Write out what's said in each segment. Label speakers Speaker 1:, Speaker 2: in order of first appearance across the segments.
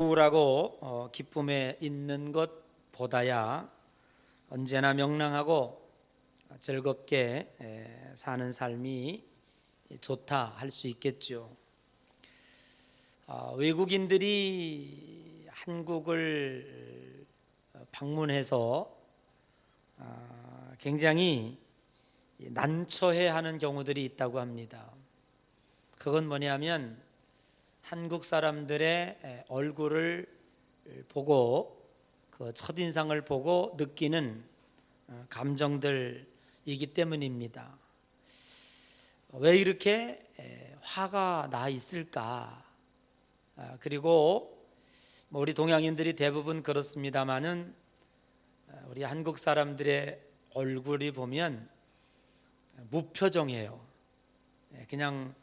Speaker 1: 우울하고 기쁨에 있는 것보다야 언제나 명랑하고 즐겁게 사는 삶이 좋다 할 수 있겠죠. 외국인들이 한국을 방문해서 굉장히 난처해하는 경우들이 있다고 합니다. 그건 뭐냐면 한국 사람들의 얼굴을 보고 그 첫인상을 보고 느끼는 감정들이기 때문입니다. 왜 이렇게 화가 나 있을까? 그리고 우리 동양인들이 대부분 그렇습니다마는 우리 한국 사람들의 얼굴이 보면 무표정이에요. 그냥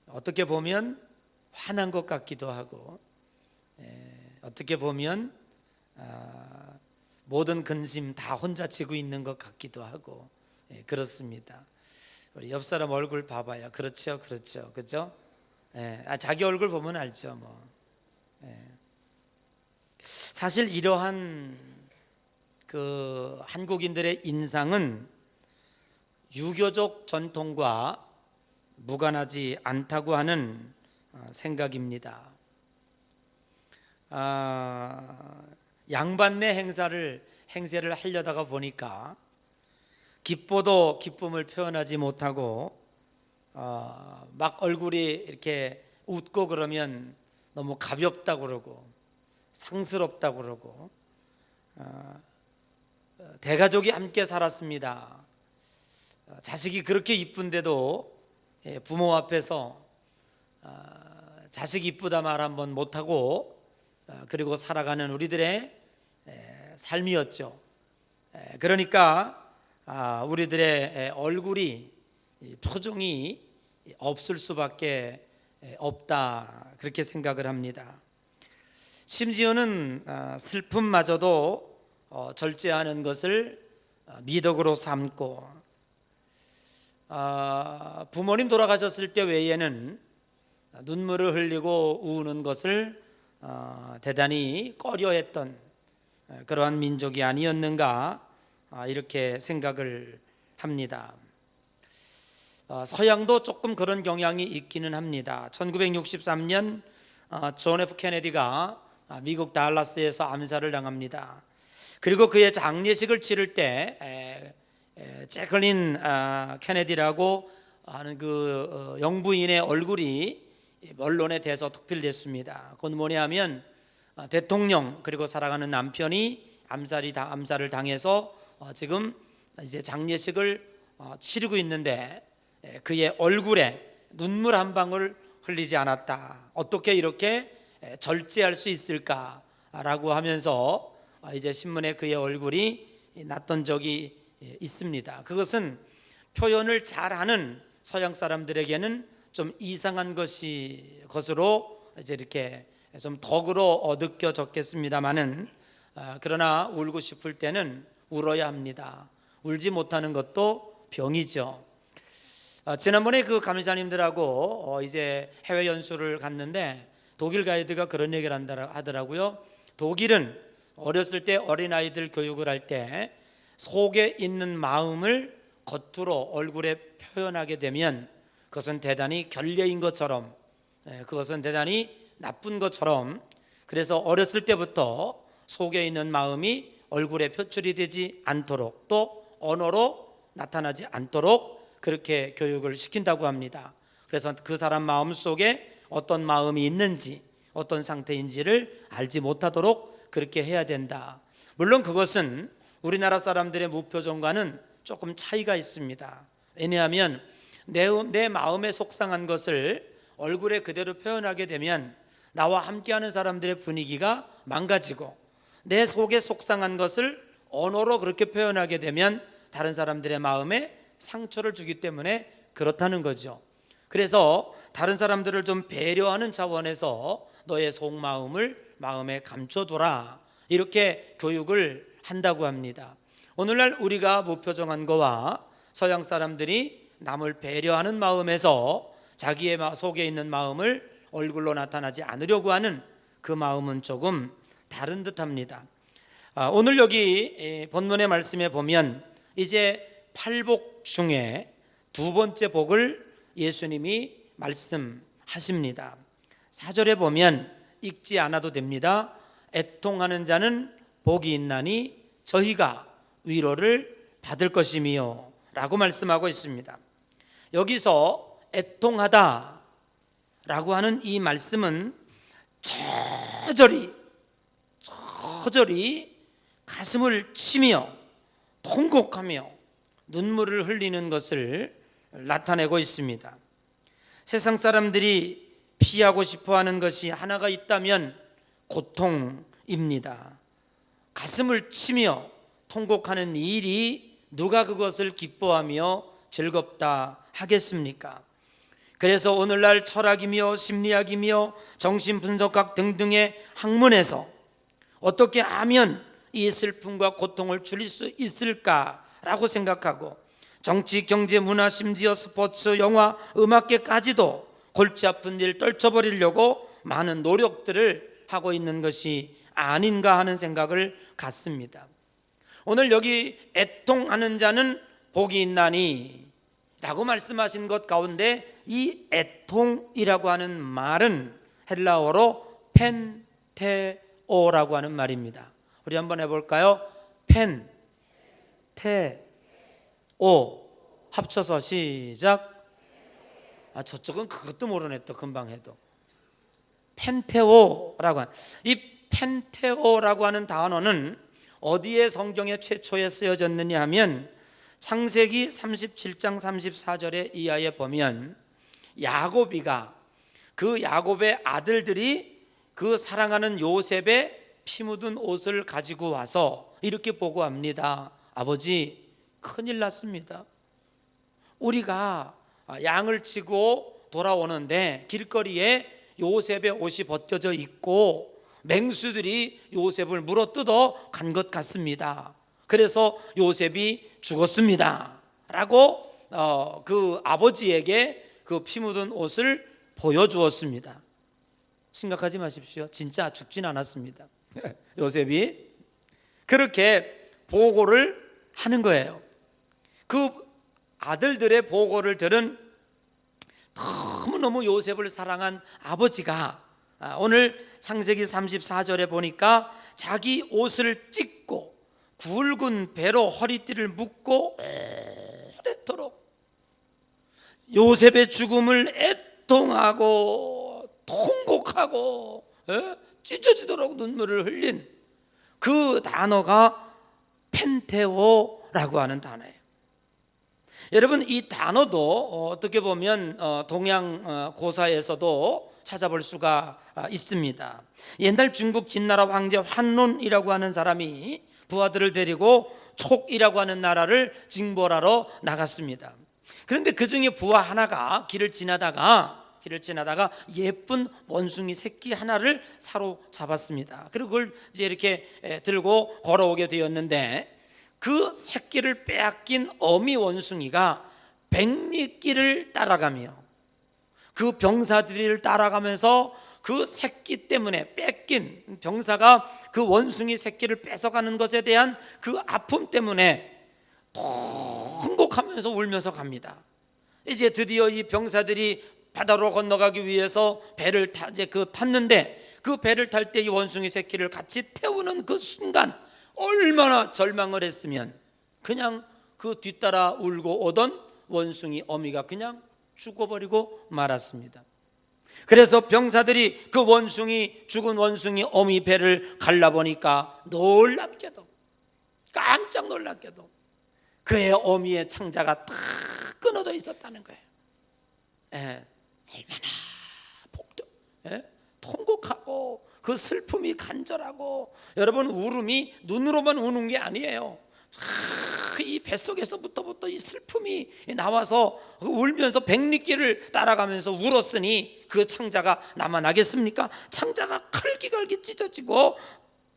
Speaker 1: 어떻게 보면 화난 것 같기도 하고, 어떻게 보면 모든 근심 다 혼자 지고 있는 것 같기도 하고, 그렇습니다. 우리 옆 사람 얼굴 봐봐요. 그렇죠, 그죠? 자기 얼굴 보면 알죠, 뭐. 사실 이러한 그 한국인들의 인상은 유교적 전통과 무관하지 않다고 하는 생각입니다. 양반내 행세를 하려다가 보니까 기뻐도 기쁨을 표현하지 못하고 막 얼굴이 이렇게 웃고 그러면 너무 가볍다고 그러고 상스럽다고 그러고, 대가족이 함께 살았습니다. 자식이 그렇게 이쁜데도 부모 앞에서 자식 이쁘다 말 한번 못하고 그리고 살아가는 우리들의 삶이었죠. 그러니까 우리들의 얼굴이 표정이 없을 수밖에 없다, 그렇게 생각을 합니다. 심지어는 슬픔마저도 절제하는 것을 미덕으로 삼고, 부모님 돌아가셨을 때 외에는 눈물을 흘리고 우는 것을 대단히 꺼려했던 그러한 민족이 아니었는가, 이렇게 생각을 합니다. 서양도 조금 그런 경향이 있기는 합니다. 1963년 존 F 케네디가 미국 달라스에서 암살을 당합니다. 그리고 그의 장례식을 치를 때 제클린 케네디라고 하는 그 영부인의 얼굴이 언론에 대해서 특필됐습니다. 그건 뭐냐면 대통령 그리고 사랑하는 남편이 암살을 당해서 지금 이제 장례식을 치르고 있는데 그의 얼굴에 눈물 한 방울 흘리지 않았다. 어떻게 이렇게 절제할 수 있을까라고 하면서 이제 신문에 그의 얼굴이 났던 적이 있습니다. 그것은 표현을 잘하는 서양 사람들에게는 좀 이상한 것으로 이제 이렇게 좀 덕으로 느껴졌겠습니다만은, 그러나 울고 싶을 때는 울어야 합니다. 울지 못하는 것도 병이죠. 지난번에 그 감리자님들하고 이제 해외 연수를 갔는데 독일 가이드가 그런 얘기를 하더라고요. 독일은 어렸을 때 어린아이들 교육을 할 때 속에 있는 마음을 겉으로 얼굴에 표현하게 되면 그것은 대단히 결례인 것처럼, 그것은 대단히 나쁜 것처럼, 그래서 어렸을 때부터 속에 있는 마음이 얼굴에 표출이 되지 않도록, 또 언어로 나타나지 않도록 그렇게 교육을 시킨다고 합니다. 그래서 그 사람 마음 속에 어떤 마음이 있는지, 어떤 상태인지를 알지 못하도록 그렇게 해야 된다. 물론 그것은 우리나라 사람들의 무표정과는 조금 차이가 있습니다. 왜냐하면 내 마음에 속상한 것을 얼굴에 그대로 표현하게 되면 나와 함께하는 사람들의 분위기가 망가지고, 내 속에 속상한 것을 언어로 그렇게 표현하게 되면 다른 사람들의 마음에 상처를 주기 때문에 그렇다는 거죠. 그래서 다른 사람들을 좀 배려하는 차원에서 너의 속마음을 마음에 감춰둬라, 이렇게 교육을 한다고 합니다. 오늘날 우리가 무표정한 거와 서양 사람들이 남을 배려하는 마음에서 자기의 속에 있는 마음을 얼굴로 나타나지 않으려고 하는 그 마음은 조금 다른 듯합니다. 오늘 여기 본문의 말씀에 보면 이제 8복 중에 두 번째 복을 예수님이 말씀하십니다. 4절에 보면 읽지 않아도 됩니다. 애통하는 자는 복이 있나니 저희가 위로를 받을 것이며 라고 말씀하고 있습니다. 여기서 애통하다 라고 하는 이 말씀은 저절이 가슴을 치며 통곡하며 눈물을 흘리는 것을 나타내고 있습니다. 세상 사람들이 피하고 싶어하는 것이 하나가 있다면 고통입니다. 가슴을 치며 통곡하는 일이 누가 그것을 기뻐하며 즐겁다 하겠습니까? 그래서 오늘날 철학이며 심리학이며 정신분석학 등등의 학문에서 어떻게 하면 이 슬픔과 고통을 줄일 수 있을까라고 생각하고 정치, 경제, 문화, 심지어 스포츠, 영화, 음악계까지도 골치 아픈 일 떨쳐버리려고 많은 노력들을 하고 있는 것이 아닌가 하는 생각을 갖습니다. 오늘 여기 애통하는 자는 복이 있나니 라고 말씀하신 것 가운데 이 애통이라고 하는 말은 헬라어로 펜테오라고 하는 말입니다. 우리 한번 해볼까요? 펜, 테, 오 합쳐서 시작. 저쪽은 그것도 모르네. 또 금방 해도 펜테오라고 하는 이 펜테오라고 하는 단어는 어디에 성경에 최초에 쓰여졌느냐 하면 창세기 37장 34절의 이하에 보면 야곱이가 그 야곱의 아들들이 그 사랑하는 요셉의 피 묻은 옷을 가지고 와서 이렇게 보고합니다. 아버지, 큰일 났습니다. 우리가 양을 치고 돌아오는데 길거리에 요셉의 옷이 벗겨져 있고 맹수들이 요셉을 물어뜯어 간 것 같습니다. 그래서 요셉이 죽었습니다 라고 그 아버지에게 그 피 묻은 옷을 보여주었습니다. 심각하지 마십시오. 진짜 죽진 않았습니다. 요셉이 그렇게 보고를 하는 거예요. 그 아들들의 보고를 들은 너무너무 요셉을 사랑한 아버지가 오늘 창세기 34절에 보니까 자기 옷을 찢고 굵은 배로 허리띠를 묶고 오래도록 요셉의 죽음을 애통하고 통곡하고 찢어지도록 눈물을 흘린 그 단어가 펜테오라고 하는 단어예요. 여러분, 이 단어도 어떻게 보면 동양 고사에서도 찾아볼 수가 있습니다. 옛날 중국 진나라 황제 환론이라고 하는 사람이 부하들을 데리고 촉이라고 하는 나라를 징벌하러 나갔습니다. 그런데 그 중에 부하 하나가 길을 지나다가 예쁜 원숭이 새끼 하나를 사로잡았습니다. 그리고 그걸 이제 이렇게 들고 걸어오게 되었는데 그 새끼를 빼앗긴 어미 원숭이가 백리길을 따라가며 그 병사들을 따라가면서 그 새끼 때문에 뺏긴 병사가 그 원숭이 새끼를 뺏어가는 것에 대한 그 아픔 때문에 통곡하면서 울면서 갑니다. 이제 드디어 이 병사들이 바다로 건너가기 위해서 배를 탔는데 그 배를 탈 때 이 원숭이 새끼를 같이 태우는 그 순간 얼마나 절망을 했으면 그냥 그 뒤따라 울고 오던 원숭이 어미가 그냥 죽어버리고 말았습니다. 그래서 병사들이 그 죽은 원숭이 어미 배를 갈라보니까 놀랍게도 깜짝 놀랍게도 그의 어미의 창자가 탁 끊어져 있었다는 거예요. 얼마나 통곡하고 그 슬픔이 간절하고, 여러분, 울음이 눈으로만 우는 게 아니에요. 이 뱃속에서부터 이 슬픔이 나와서 울면서 백리길을 따라가면서 울었으니 그 창자가 남아나겠습니까? 창자가 갈기갈기 찢어지고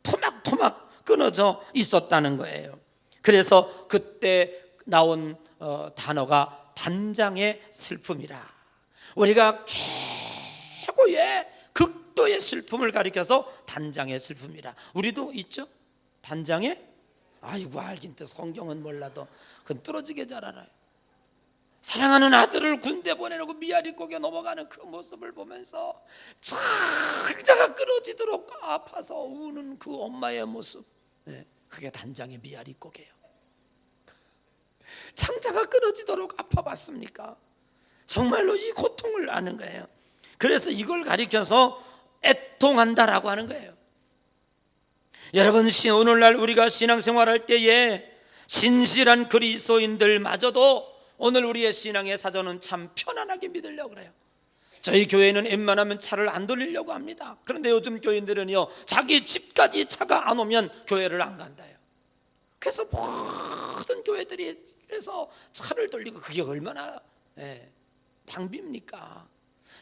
Speaker 1: 토막토막 끊어져 있었다는 거예요. 그래서 그때 나온 단어가 단장의 슬픔이라. 우리가 최고의 극도의 슬픔을 가리켜서 단장의 슬픔이라. 우리도 있죠? 단장의, 아이고 알긴 또 성경은 몰라도 그건 뚫어지게 잘 알아요. 사랑하는 아들을 군대 보내놓고 미아리고개 넘어가는 그 모습을 보면서 창자가 끊어지도록 아파서 우는 그 엄마의 모습, 그게 단장의 미아리고개예요. 창자가 끊어지도록 아파봤습니까? 정말로 이 고통을 아는 거예요. 그래서 이걸 가리켜서 애통한다라고 하는 거예요. 여러분, 오늘날 우리가 신앙생활할 때에 신실한 그리스도인들마저도 오늘 우리의 신앙의 사정은 참 편안하게 믿으려고 그래요. 저희 교회는 웬만하면 차를 안 돌리려고 합니다. 그런데 요즘 교인들은요, 자기 집까지 차가 안 오면 교회를 안 간다요. 그래서 모든 교회들이 그래서 차를 돌리고, 그게 얼마나 낭비입니까?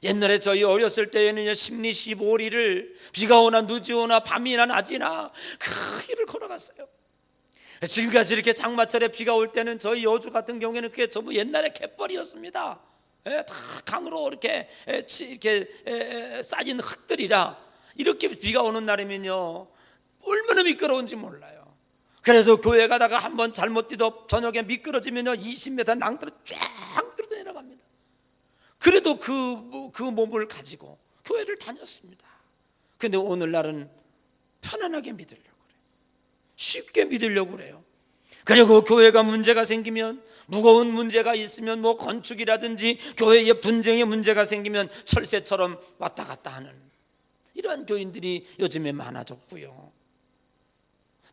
Speaker 1: 옛날에 저희 어렸을 때에는요, 10리 15리를 비가 오나 늦이 오나 밤이나 낮이나 그 길을 걸어갔어요. 지금까지 이렇게 장마철에 비가 올 때는 저희 여주 같은 경우에는 그게 전부 옛날에 갯벌이었습니다. 다 강으로 이렇게 쌓인 흙들이라 이렇게 비가 오는 날이면요, 얼마나 미끄러운지 몰라요. 그래서 교회 가다가 한번 잘못 뛰도 저녁에 미끄러지면요 20m 낭떠러 쫙 미끄러져 내려갑니다. 그래도 그 몸을 가지고 교회를 다녔습니다. 근데 오늘날은 편안하게 믿으려고 그래요. 쉽게 믿으려고 그래요. 그리고 교회가 문제가 생기면, 무거운 문제가 있으면, 뭐 건축이라든지 교회에 분쟁의 문제가 생기면 철새처럼 왔다 갔다 하는 이러한 교인들이 요즘에 많아졌고요.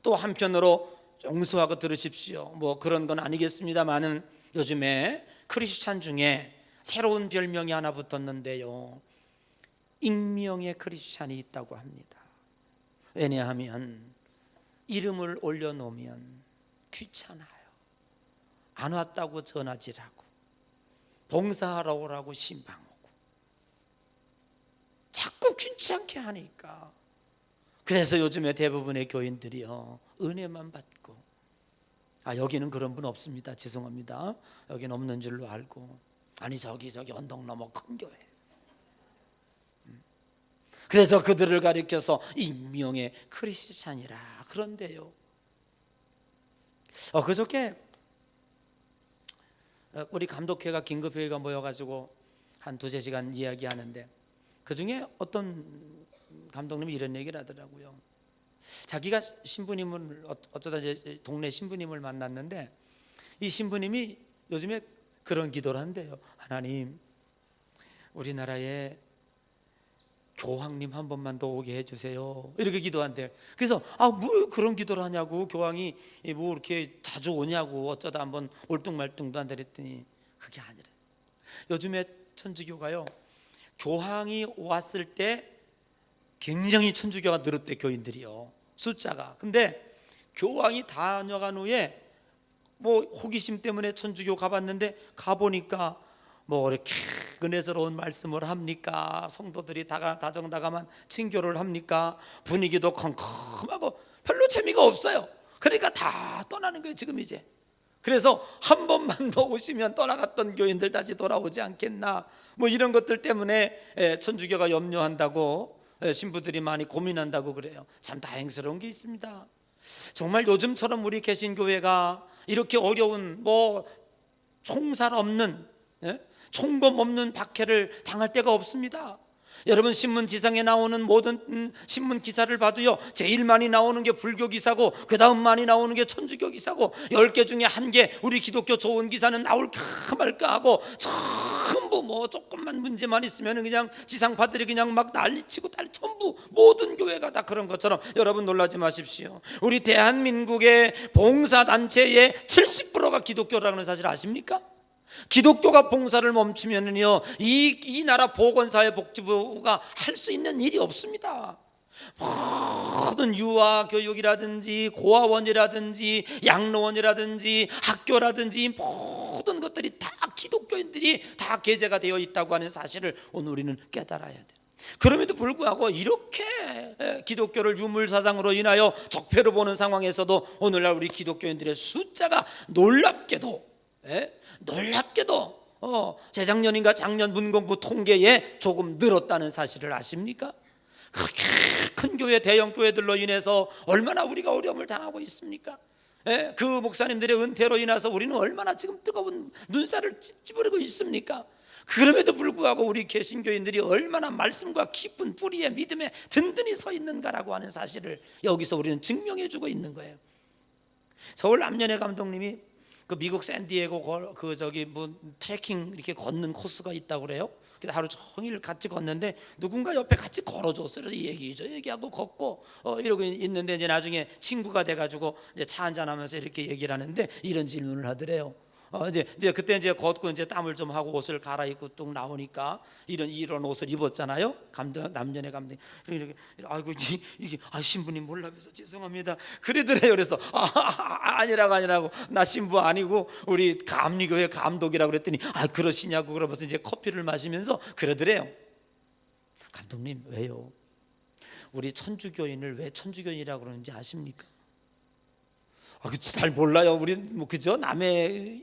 Speaker 1: 또 한편으로 용서하고 들으십시오. 뭐 그런 건 아니겠습니다만은 요즘에 크리스찬 중에 새로운 별명이 하나 붙었는데요, 익명의 크리스찬이 있다고 합니다. 왜냐하면 이름을 올려놓으면 귀찮아요. 안 왔다고 전화질하고 봉사하러 오라고 신방 오고 자꾸 귀찮게 하니까. 그래서 요즘에 대부분의 교인들이요, 은혜만 받고, 여기는 그런 분 없습니다. 죄송합니다. 여기는 없는 줄로 알고, 아니 저기 언덕 넘어 큰 교회. 그래서 그들을 가리켜서 익명의 크리스찬이라 그런데요, 그저께 우리 감독회가 긴급회의가 모여가지고 한 2-3시간 이야기하는데, 그중에 어떤 감독님이 이런 얘기를 하더라고요. 자기가 신부님을 어쩌다 이제 동네 신부님을 만났는데, 이 신부님이 요즘에 그런 기도를 한대요. 하나님, 우리나라에 교황님 한 번만 더 오게 해주세요. 이렇게 기도한대요. 그래서 뭐 그런 기도를 하냐고, 교황이 뭐 이렇게 자주 오냐고, 어쩌다 한번 올뚱말뚱도 한다 그랬더니 그게 아니래. 요즘에 천주교가요, 교황이 왔을 때 굉장히 천주교가 늘었대, 교인들이요, 숫자가. 근데 교황이 다녀간 후에 뭐 호기심 때문에 천주교 가봤는데, 가보니까 뭐 이렇게 은혜스러운 말씀을 합니까? 성도들이 다정다감한 친교를 합니까? 분위기도 컴컴하고 별로 재미가 없어요. 그러니까 다 떠나는 거예요 지금 이제. 그래서 한 번만 더 오시면 떠나갔던 교인들 다시 돌아오지 않겠나, 뭐 이런 것들 때문에 천주교가 염려한다고 신부들이 많이 고민한다고 그래요. 참 다행스러운 게 있습니다. 정말 요즘처럼 우리 개신교회가 이렇게 어려운, 뭐 총살 없는, 총검 없는 박해를 당할 때가 없습니다. 여러분, 신문지상에 나오는 모든 신문 기사를 봐도요, 제일 많이 나오는 게 불교 기사고, 그 다음 많이 나오는 게 천주교 기사고, 10개 중에 1개 우리 기독교 좋은 기사는 나올까 말까 하고, 전부 뭐 조금만 문제만 있으면 그냥 지상파들이 그냥 막 난리치고 전부 모든 교회가 다 그런 것처럼. 여러분 놀라지 마십시오. 우리 대한민국의 봉사단체의 70%가 기독교라는 사실 아십니까? 기독교가 봉사를 멈추면요, 이 나라 보건사회복지부가 할 수 있는 일이 없습니다. 모든 유아교육이라든지 고아원이라든지 양로원이라든지 학교라든지 모든 것들이 다 기독교인들이 다 게재가 되어 있다고 하는 사실을 오늘 우리는 깨달아야 돼요. 그럼에도 불구하고 이렇게 기독교를 유물사상으로 인하여 적폐로 보는 상황에서도 오늘날 우리 기독교인들의 숫자가 놀랍게도 재작년인가 작년 문공부 통계에 조금 늘었다는 사실을 아십니까? 그렇게 큰 교회, 대형 교회들로 인해서 얼마나 우리가 어려움을 당하고 있습니까? 예, 그 목사님들의 은퇴로 인해서 우리는 얼마나 지금 뜨거운 눈살을 찌푸리고 있습니까? 그럼에도 불구하고 우리 개신교인들이 얼마나 말씀과 깊은 뿌리의 믿음에 든든히 서 있는가라고 하는 사실을 여기서 우리는 증명해 주고 있는 거예요. 서울 남년의 감독님이 그 미국 샌디에고 그 저기 뭐 트레킹 이렇게 걷는 코스가 있다고 그래요. 그래서 하루 종일 같이 걷는데 누군가 옆에 같이 걸어줬어요. 그래서 이 얘기 저 얘기하고 걷고 이러고 있는데 이제 나중에 친구가 돼가지고 이제 차 한잔하면서 이렇게 얘기를 하는데 이런 질문을 하더래요. 이제 그때 이제 걷고 이제 땀을 좀 하고 옷을 갈아입고 뚝 나오니까 이런 옷을 입었잖아요. 남녀의 감독 이렇게 아이고 이게 신부님 몰라서 죄송합니다. 그러더래요. 그래서 아니라고 나 신부 아니고 우리 감리교회 감독이라고 그랬더니 그러시냐고 그러면서 이제 커피를 마시면서 그러더래요. 감독님 왜요? 우리 천주교인을 왜 천주교인이라고 그러는지 아십니까? 잘 몰라요. 우리 뭐 그죠?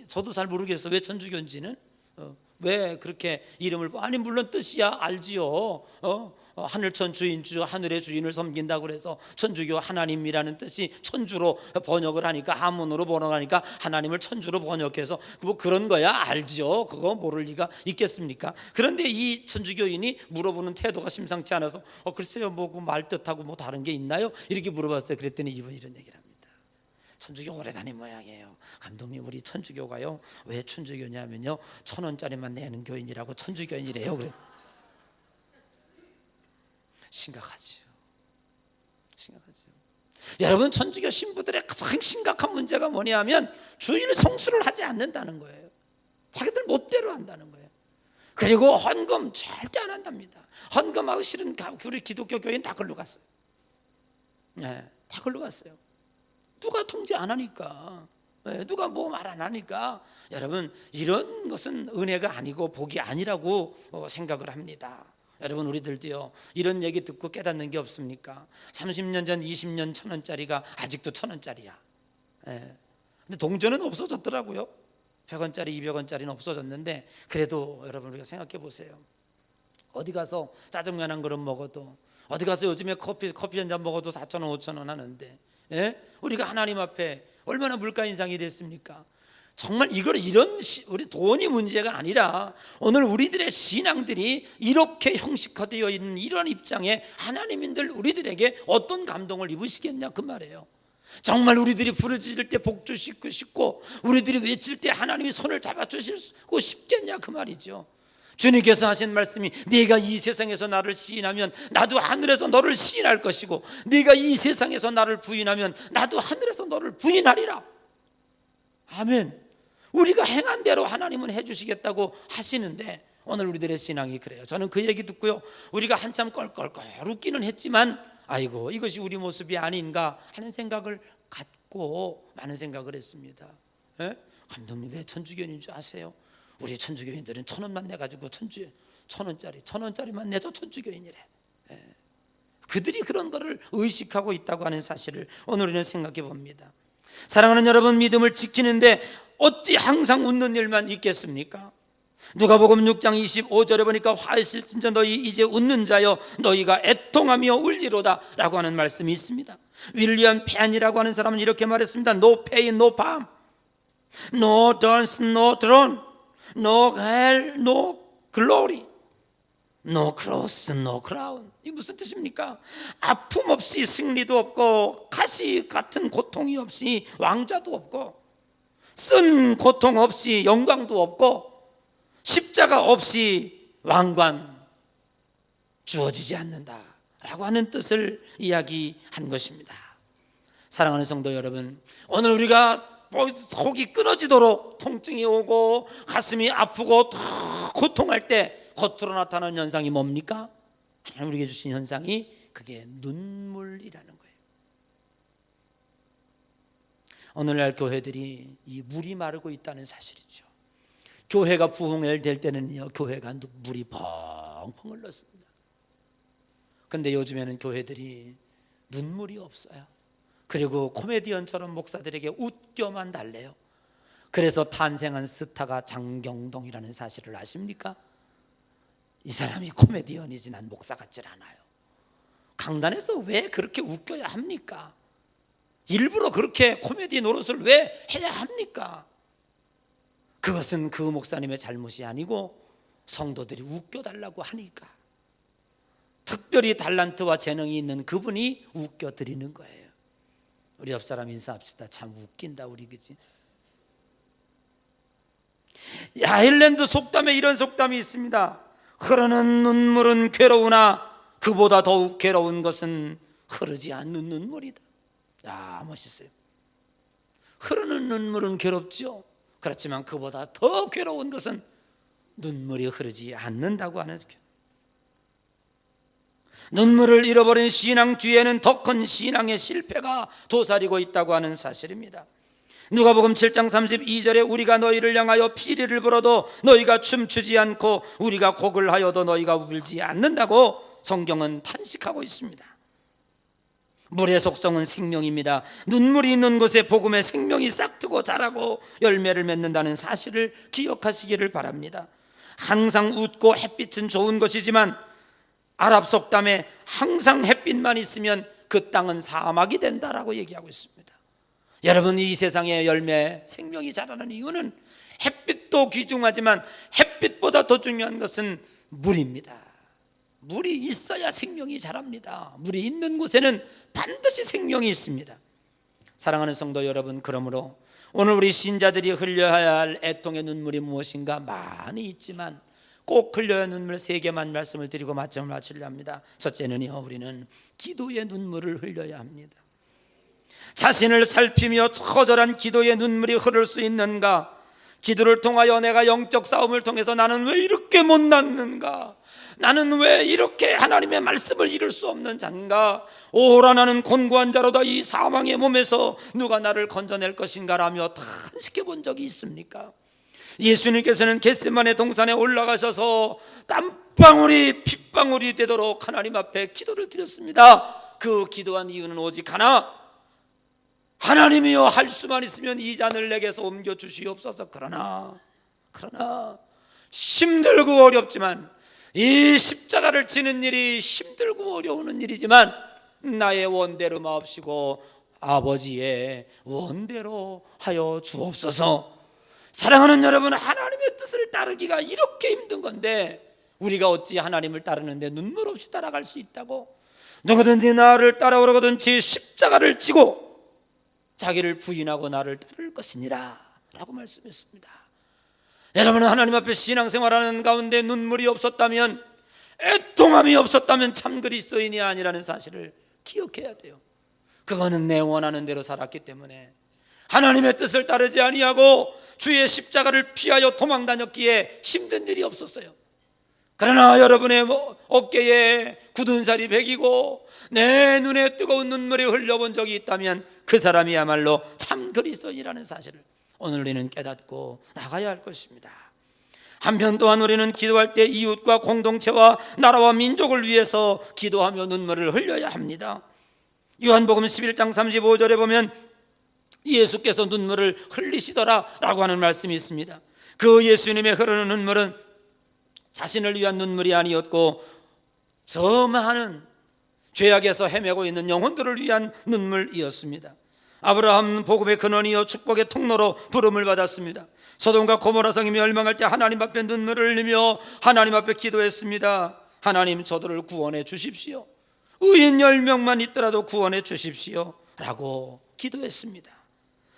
Speaker 1: 저도 잘 모르겠어. 왜 천주교인지는 왜 그렇게 이름을 아니 물론 뜻이야 알지요. 하늘천 주인주 하늘의 주인을 섬긴다고 그래서 천주교 하나님이라는 뜻이 천주로 번역을 하니까 한문으로 번역하니까 하나님을 천주로 번역해서 뭐 그런 거야 알지요. 그거 모를 리가 있겠습니까? 그런데 이 천주교인이 물어보는 태도가 심상치 않아서 글쎄요 뭐 그 말 뜻하고 뭐 다른 게 있나요? 이렇게 물어봤어요. 그랬더니 이분이 이런 얘기를 합니다. 천주교 오래 다닌 모양이에요. 감독님 우리 천주교가요 왜 천주교냐면요 1,000원짜리만 내는 교인이라고 천주교인이래요. 그래. 심각하죠. 여러분 천주교 신부들의 가장 심각한 문제가 뭐냐면 주일을 성수를 하지 않는다는 거예요. 자기들 멋대로 한다는 거예요. 그리고 헌금 절대 안 한답니다. 헌금하고 실은 우리 기독교 교인 다 글로 갔어요. 네, 다 글로 갔어요. 누가 통제 안 하니까, 누가 뭐 말 안 하니까 여러분 이런 것은 은혜가 아니고 복이 아니라고 생각을 합니다. 여러분 우리들도요 이런 얘기 듣고 깨닫는 게 없습니까? 30년 전 20년 1,000원짜리가 아직도 1,000원짜리야. 근데 동전은 없어졌더라고요. 100원짜리 200원짜리는 없어졌는데 그래도 여러분 우리가 생각해 보세요. 어디 가서 짜장면 한 그릇 먹어도 어디 가서 요즘에 커피 한 잔 먹어도 4,000원 5,000원 하는데 우리가 하나님 앞에 얼마나 물가 인상이 됐습니까? 정말 우리 돈이 문제가 아니라 오늘 우리들의 신앙들이 이렇게 형식화되어 있는 이런 입장에 하나님인들 우리들에게 어떤 감동을 입으시겠냐 그 말이에요. 정말 우리들이 부르짖을 때 복 주시고 싶고 우리들이 외칠 때 하나님이 손을 잡아주시고 싶겠냐 그 말이죠. 주님께서 하신 말씀이 네가 이 세상에서 나를 시인하면 나도 하늘에서 너를 시인할 것이고 네가 이 세상에서 나를 부인하면 나도 하늘에서 너를 부인하리라. 아멘. 우리가 행한 대로 하나님은 해주시겠다고 하시는데 오늘 우리들의 신앙이 그래요. 저는 그 얘기 듣고요 우리가 한참 껄껄껄 웃기는 했지만 아이고 이것이 우리 모습이 아닌가 하는 생각을 갖고 많은 생각을 했습니다. 감독님 왜 천주교인인 줄 아세요? 우리 천주교인들은 1,000원만 내가지고 1,000원짜리만 내도 천주교인이래. 그들이 그런 거를 의식하고 있다고 하는 사실을 오늘 우리는 생각해 봅니다. 사랑하는 여러분 믿음을 지키는데 어찌 항상 웃는 일만 있겠습니까? 누가복음 6장 25절에 보니까 화있을진저 너희 이제 웃는 자여 너희가 애통하며 울리로다 라고 하는 말씀이 있습니다. 윌리엄 펜이라고 하는 사람은 이렇게 말했습니다. No pain, no palm, no dance, no throne, no hell, no glory, no cross, no crown. 이게 무슨 뜻입니까? 아픔 없이 승리도 없고 가시 같은 고통이 없이 왕자도 없고 쓴 고통 없이 영광도 없고 십자가 없이 왕관 주어지지 않는다라고 하는 뜻을 이야기한 것입니다. 사랑하는 성도 여러분, 오늘 우리가 속이 끊어지도록 통증이 오고 가슴이 아프고 고통할 때 겉으로 나타나는 현상이 뭡니까? 하나님 우리에게 주신 현상이 그게 눈물이라는 거예요. 오늘날 교회들이 이 물이 마르고 있다는 사실이죠. 교회가 부흥될 때는요 교회가 물이 펑펑 흘렀습니다. 그런데 요즘에는 교회들이 눈물이 없어요. 그리고 코미디언처럼 목사들에게 웃겨만 달래요. 그래서 탄생한 스타가 장경동이라는 사실을 아십니까? 이 사람이 코미디언이지 난 목사 같질 않아요. 강단에서 왜 그렇게 웃겨야 합니까? 일부러 그렇게 코미디 노릇을 왜 해야 합니까? 그것은 그 목사님의 잘못이 아니고 성도들이 웃겨달라고 하니까, 특별히 달란트와 재능이 있는 그분이 웃겨드리는 거예요. 우리 옆 사람 인사합시다. 참 웃긴다 우리, 그지? 아일랜드 속담에 이런 속담이 있습니다. 흐르는 눈물은 괴로우나 그보다 더욱 괴로운 것은 흐르지 않는 눈물이다. 야, 멋있어요. 흐르는 눈물은 괴롭죠. 그렇지만 그보다 더 괴로운 것은 눈물이 흐르지 않는다고 하는 거예요. 눈물을 잃어버린 신앙 뒤에는 더 큰 신앙의 실패가 도사리고 있다고 하는 사실입니다. 누가복음 7장 32절에 우리가 너희를 향하여 피리를 불어도 너희가 춤추지 않고 우리가 곡을 하여도 너희가 울지 않는다고 성경은 탄식하고 있습니다. 물의 속성은 생명입니다. 눈물이 있는 곳에 복음의 생명이 싹트고 자라고 열매를 맺는다는 사실을 기억하시기를 바랍니다. 항상 웃고 햇빛은 좋은 것이지만 아랍 속담에 항상 햇빛만 있으면 그 땅은 사막이 된다라고 얘기하고 있습니다. 여러분, 이 세상의 열매, 생명이 자라는 이유는 햇빛도 귀중하지만 햇빛보다 더 중요한 것은 물입니다. 물이 있어야 생명이 자랍니다. 물이 있는 곳에는 반드시 생명이 있습니다. 사랑하는 성도 여러분, 그러므로 오늘 우리 신자들이 흘려야 할 애통의 눈물이 무엇인가 많이 있지만 꼭 흘려야 할 눈물 3개만 말씀을 드리고 말씀을 마치려 합니다. 첫째는요, 우리는 기도의 눈물을 흘려야 합니다. 자신을 살피며 처절한 기도의 눈물이 흐를 수 있는가? 기도를 통하여 내가 영적 싸움을 통해서 나는 왜 이렇게 못났는가? 나는 왜 이렇게 하나님의 말씀을 이룰 수 없는 자인가? 오라, 나는 곤고한 자로다. 이 사망의 몸에서 누가 나를 건져낼 것인가? 라며 탄식해 본 적이 있습니까? 예수님께서는 겟세마네 동산에 올라가셔서 땀방울이 핏방울이 되도록 하나님 앞에 기도를 드렸습니다. 그 기도한 이유는 오직 하나, 하나님이여 할 수만 있으면 이 잔을 내게서 옮겨 주시옵소서. 그러나 힘들고 어렵지만, 이 십자가를 지는 일이 힘들고 어려운 일이지만 나의 원대로 마옵시고 아버지의 원대로 하여 주옵소서. 사랑하는 여러분, 하나님의 뜻을 따르기가 이렇게 힘든 건데 우리가 어찌 하나님을 따르는데 눈물 없이 따라갈 수 있다고? 누구든지 나를 따라오려거든지 십자가를 지고 자기를 부인하고 나를 따를 것이니라 라고 말씀했습니다. 여러분은 하나님 앞에 신앙생활하는 가운데 눈물이 없었다면, 애통함이 없었다면 참 그리스도인이 아니라는 사실을 기억해야 돼요. 그거는 내 원하는 대로 살았기 때문에, 하나님의 뜻을 따르지 아니하고 주의 십자가를 피하여 도망다녔기에 힘든 일이 없었어요. 그러나 여러분의 어깨에 굳은 살이 배기고 내 눈에 뜨거운 눈물이 흘려본 적이 있다면 그 사람이야말로 참 그리스도인이라는 사실을 오늘 우리는 깨닫고 나가야 할 것입니다. 한편 또한 우리는 기도할 때 이웃과 공동체와 나라와 민족을 위해서 기도하며 눈물을 흘려야 합니다. 요한복음 11장 35절에 보면 예수께서 눈물을 흘리시더라 라고 하는 말씀이 있습니다. 그 예수님의 흐르는 눈물은 자신을 위한 눈물이 아니었고 저 많은 죄악에서 헤매고 있는 영혼들을 위한 눈물이었습니다. 아브라함 복음의 근원이요 축복의 통로로 부름을 받았습니다. 소돔과 고모라 성이 멸망할 때 하나님 앞에 눈물을 흘리며 하나님 앞에 기도했습니다. 하나님, 저들을 구원해 주십시오. 의인 10명만 있더라도 구원해 주십시오 라고 기도했습니다.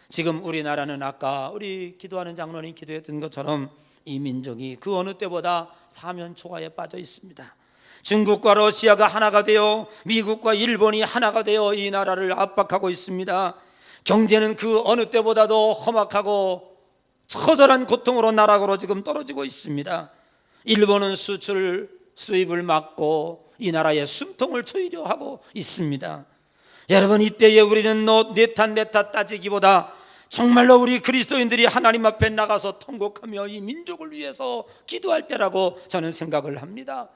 Speaker 1: 지금 우리나라는 아까 우리 기도하는 장로님 기도했던 것처럼 이 민족이 그 어느 때보다 사면 초가에 빠져 있습니다. 중국과 러시아가 하나가 되어 미국과 일본이 하나가 되어 이 나라를 압박하고 있습니다. 경제는 그 어느 때보다도 험악하고 처절한 고통으로 나락으로 지금 떨어지고 있습니다. 일본은 수입을 막고 이 나라의 숨통을 트이려 하고 있습니다. 여러분, 이때에 우리는 내 탓 따지기보다 정말로 우리 그리스도인들이 하나님 앞에 나가서 통곡하며 이 민족을 위해서 기도할 때라고 저는 생각을 합니다.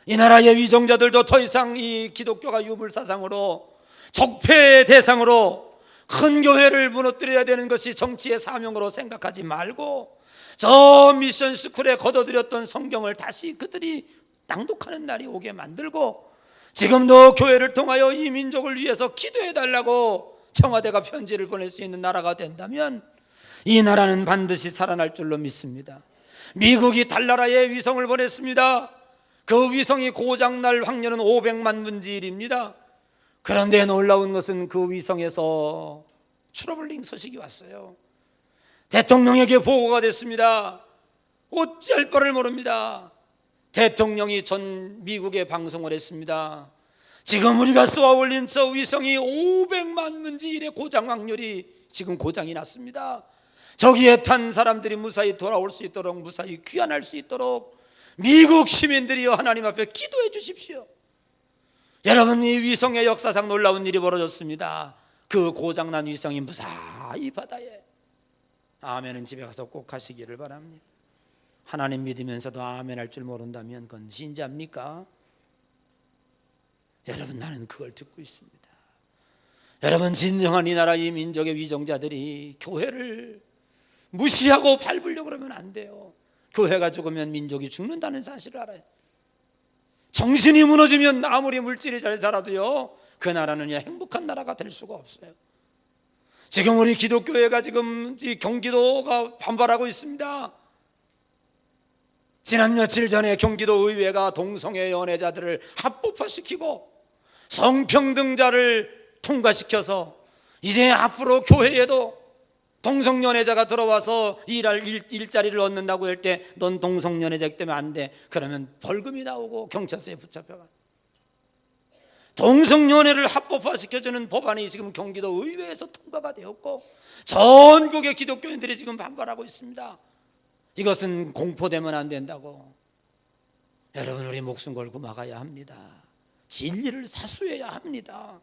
Speaker 1: 이 나라의 위정자들도 더 이상 이 기독교가 유물사상으로 적폐의 대상으로 큰 교회를 무너뜨려야 되는 것이 정치의 사명으로 생각하지 말고 저 미션 스쿨에 걷어들였던 성경을 다시 그들이 낭독하는 날이 오게 만들고 지금도 교회를 통하여 이 민족을 위해서 기도해달라고 청와대가 편지를 보낼 수 있는 나라가 된다면 이 나라는 반드시 살아날 줄로 믿습니다. 미국이 달나라에 위성을 보냈습니다. 그 위성이 고장날 확률은 500만 분의 1입니다. 그런데 놀라운 것은 그 위성에서 트러블링 소식이 왔어요. 대통령에게 보고가 됐습니다. 어찌할 바를 모릅니다. 대통령이 전 미국에 방송을 했습니다. 지금 우리가 쏘아 올린 저 위성이 500만 분의 1의 고장 확률이 지금 고장이 났습니다. 저기에 탄 사람들이 무사히 돌아올 수 있도록, 무사히 귀환할 수 있도록 미국 시민들이여 하나님 앞에 기도해 주십시오. 여러분, 이 위성의 역사상 놀라운 일이 벌어졌습니다. 그 고장난 위성이 무사히 바다에, 아멘은 집에 가서 꼭 하시기를 바랍니다. 하나님 믿으면서도 아멘 할 줄 모른다면 그건 진짜입니까? 여러분, 나는 그걸 듣고 있습니다. 여러분, 진정한 이 나라 이 민족의 위정자들이 교회를 무시하고 밟으려고 그러면 안 돼요. 교회가 죽으면 민족이 죽는다는 사실을 알아요. 정신이 무너지면 아무리 물질이 잘 살아도요, 그 나라는 행복한 나라가 될 수가 없어요. 지금 우리 기독교회가 지금 이 경기도가 반발하고 있습니다. 지난 며칠 전에 경기도 의회가 동성애 연애자들을 합법화시키고 성평등자를 통과시켜서 이제 앞으로 교회에도 동성연애자가 들어와서 일자리를 얻는다고 할 때 넌 동성연애자이기 때문에 안 돼. 그러면 벌금이 나오고 경찰서에 붙잡혀가. 동성연애를 합법화시켜주는 법안이 지금 경기도 의회에서 통과가 되었고 전국의 기독교인들이 지금 반발하고 있습니다. 이것은 공포되면 안 된다고. 여러분, 우리 목숨 걸고 막아야 합니다. 진리를 사수해야 합니다.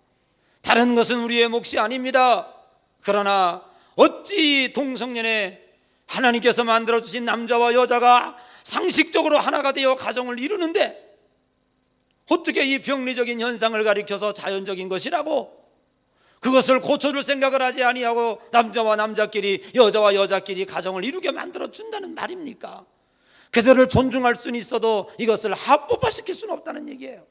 Speaker 1: 다른 것은 우리의 몫이 아닙니다. 그러나 어찌 동성연애, 하나님께서 만들어주신 남자와 여자가 상식적으로 하나가 되어 가정을 이루는데 어떻게 이 병리적인 현상을 가리켜서 자연적인 것이라고 그것을 고쳐줄 생각을 하지 아니하고 남자와 남자끼리, 여자와 여자끼리 가정을 이루게 만들어준다는 말입니까? 그들을 존중할 수는 있어도 이것을 합법화시킬 수는 없다는 얘기예요.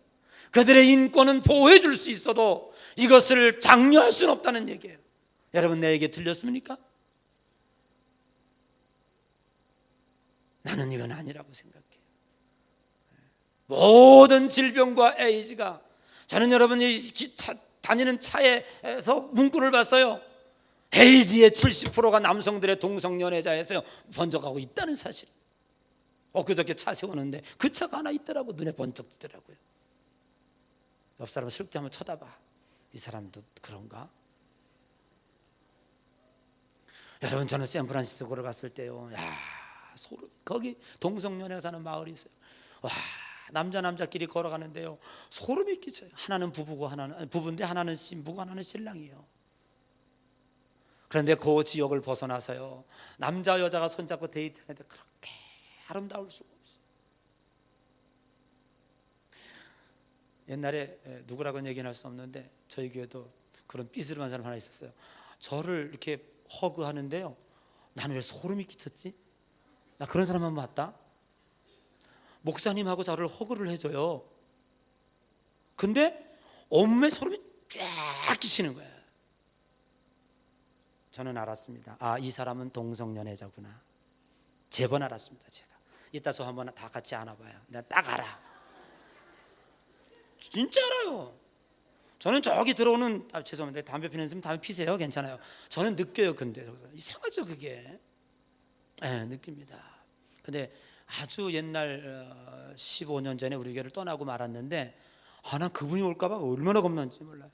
Speaker 1: 그들의 인권은 보호해 줄 수 있어도 이것을 장려할 수는 없다는 얘기예요. 여러분, 내 얘기 들렸습니까? 나는 이건 아니라고 생각해요. 모든 질병과 에이즈가, 저는 여러분이 다니는 차에서 문구를 봤어요. 에이즈의 70%가 남성들의 동성연애자에서 번져가고 있다는 사실. 그저께 차 세우는데 그 차가 하나 있더라고. 눈에 번쩍 뜨더라고요. 옆 사람 슬쩍 한번 쳐다봐. 이 사람도 그런가? 여러분, 저는 샌프란시스코를 갔을 때요, 소름. 거기 동성연애 사는 마을이 있어요. 와, 남자끼리 걸어가는데요, 소름이 끼쳐요. 하나는 부부고 하나는 부부인데 하나는 신부고 하나는 신랑이에요. 그런데 그 지역을 벗어나서요, 남자 여자가 손잡고 데이트하는데 그렇게 아름다울 수가 없어요. 옛날에 누구라고는 얘기는 할 수 없는데 저희 교회도 그런 삐스름한 사람 하나 있었어요. 저를 이렇게 허그하는데요, 나는 왜 소름이 끼쳤지? 나 그런 사람 한번 봤다. 목사님하고 저를 허그를 해줘요. 근데 온몸에 소름이 쫙 끼치는 거예요. 저는 알았습니다. 이 사람은 동성연애자구나. 제번 알았습니다. 제가 이따 저 한번 다 같이 안아봐요. 내가 딱 알아. 진짜 알아요. 저는 저기 들어오는, 죄송한데 담배 피는 사람 담배 피세요. 괜찮아요. 저는 느껴요. 근데 이상하죠, 그게. 네, 느낍니다. 근데 아주 옛날 15년 전에 우리 교회를 떠나고 말았는데 난 그분이 올까 봐 얼마나 겁났는지 몰라요.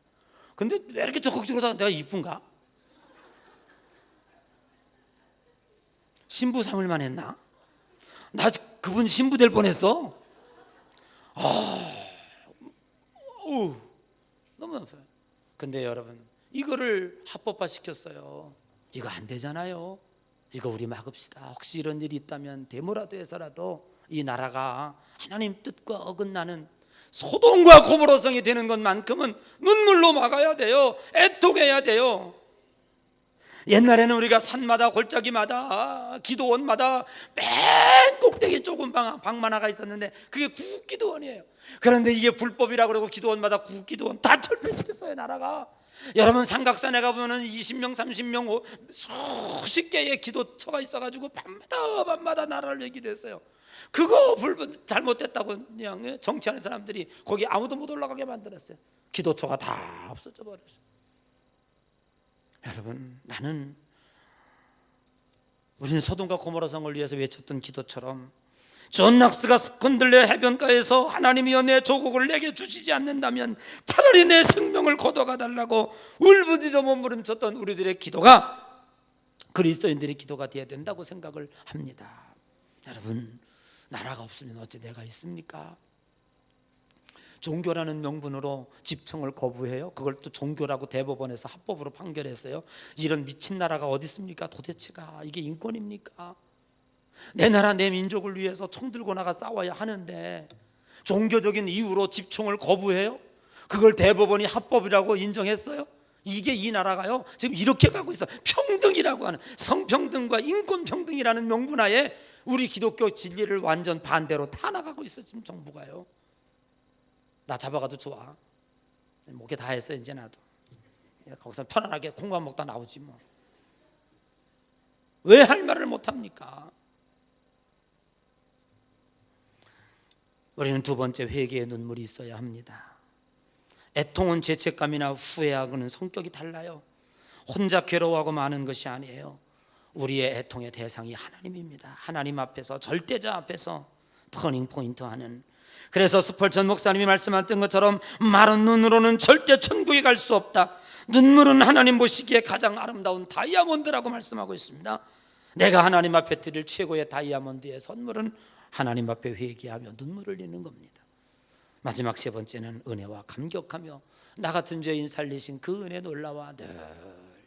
Speaker 1: 근데 왜 이렇게 적극적으로 내가 이쁜가? 신부 삼을만 했나? 나 그분 신부 될 뻔했어. 너무 아파요. 근데 여러분, 이거를 합법화 시켰어요. 이거 안 되잖아요. 이거 우리 막읍시다. 혹시 이런 일이 있다면 데모라도 해서라도 이 나라가 하나님 뜻과 어긋나는 소돔과 고모로성이 되는 것만큼은 눈물로 막아야 돼요. 애통해야 돼요. 옛날에는 우리가 산마다 골짜기마다 기도원마다 맨 꼭대기 좁은 방 하나가 있었는데 그게 구국기도원이에요. 그런데 이게 불법이라고 그러고 기도원마다 구국기도원 다 철폐시켰어요, 나라가. 여러분 삼각산에 가보면 20명 30명 수십 개의 기도처가 있어가지고 밤마다 나라를 얘기도 했어요. 그거 잘못됐다고 그냥 정치하는 사람들이 거기 아무도 못 올라가게 만들었어요. 기도처가 다 없어져 버렸어요. 여러분, 우리는 소돔과 고모라 성을 위해서 외쳤던 기도처럼 존 락스가 스콘들레 해변가에서 하나님이여 내 조국을 내게 주시지 않는다면 차라리 내 생명을 거둬가 달라고 울부짖어 몸부림쳤던 우리들의 기도가 그리스도인들의 기도가 되어야 된다고 생각을 합니다. 여러분, 나라가 없으면 어찌 내가 있습니까? 종교라는 명분으로 집청을 거부해요. 그걸 또 종교라고 대법원에서 합법으로 판결했어요. 이런 미친 나라가 어디 있습니까? 도대체가 이게 인권입니까? 내 나라 내 민족을 위해서 총 들고 나가 싸워야 하는데 종교적인 이유로 집총을 거부해요? 그걸 대법원이 합법이라고 인정했어요? 이게 이 나라가요 지금 이렇게 가고 있어. 평등이라고 하는, 성평등과 인권평등이라는 명분하에 우리 기독교 진리를 완전 반대로 다 나가고 있어 지금 정부가요. 나 잡아가도 좋아. 목에 다 했어 이제 나도. 거기서 편안하게 콩밥 먹다 나오지 뭐. 왜 할 말을 못합니까? 우리는 두 번째, 회개의 눈물이 있어야 합니다. 애통은 죄책감이나 후회하고는 성격이 달라요. 혼자 괴로워하고 마는 것이 아니에요. 우리의 애통의 대상이 하나님입니다. 하나님 앞에서, 절대자 앞에서 터닝 포인트 하는. 그래서 스펄전 목사님이 말씀하셨던 것처럼 마른 눈으로는 절대 천국에 갈 수 없다. 눈물은 하나님 보시기에 가장 아름다운 다이아몬드라고 말씀하고 있습니다. 내가 하나님 앞에 드릴 최고의 다이아몬드의 선물은 하나님 앞에 회개하며 눈물을 흘리는 겁니다. 마지막 세 번째는 은혜와 감격하며 나 같은 죄인 살리신 그 은혜 놀라와 늘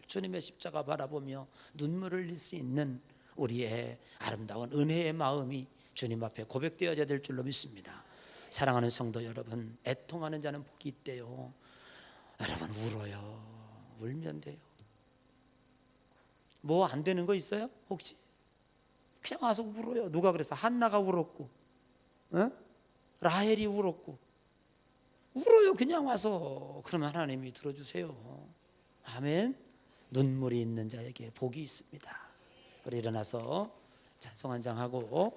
Speaker 1: 주님의 십자가 바라보며 눈물을 흘릴 수 있는 우리의 아름다운 은혜의 마음이 주님 앞에 고백되어야 될 줄로 믿습니다. 사랑하는 성도 여러분, 애통하는 자는 복이 있대요. 여러분, 울어요. 울면 돼요. 뭐 안 되는 거 있어요? 혹시? 그냥 와서 울어요. 누가 그랬어? 한나가 울었고, 라헬이 울었고, 울어요. 그냥 와서. 그러면 하나님이 들어주세요. 아멘. 눈물이 있는 자에게 복이 있습니다. 우리 일어나서 찬송 한 장 하고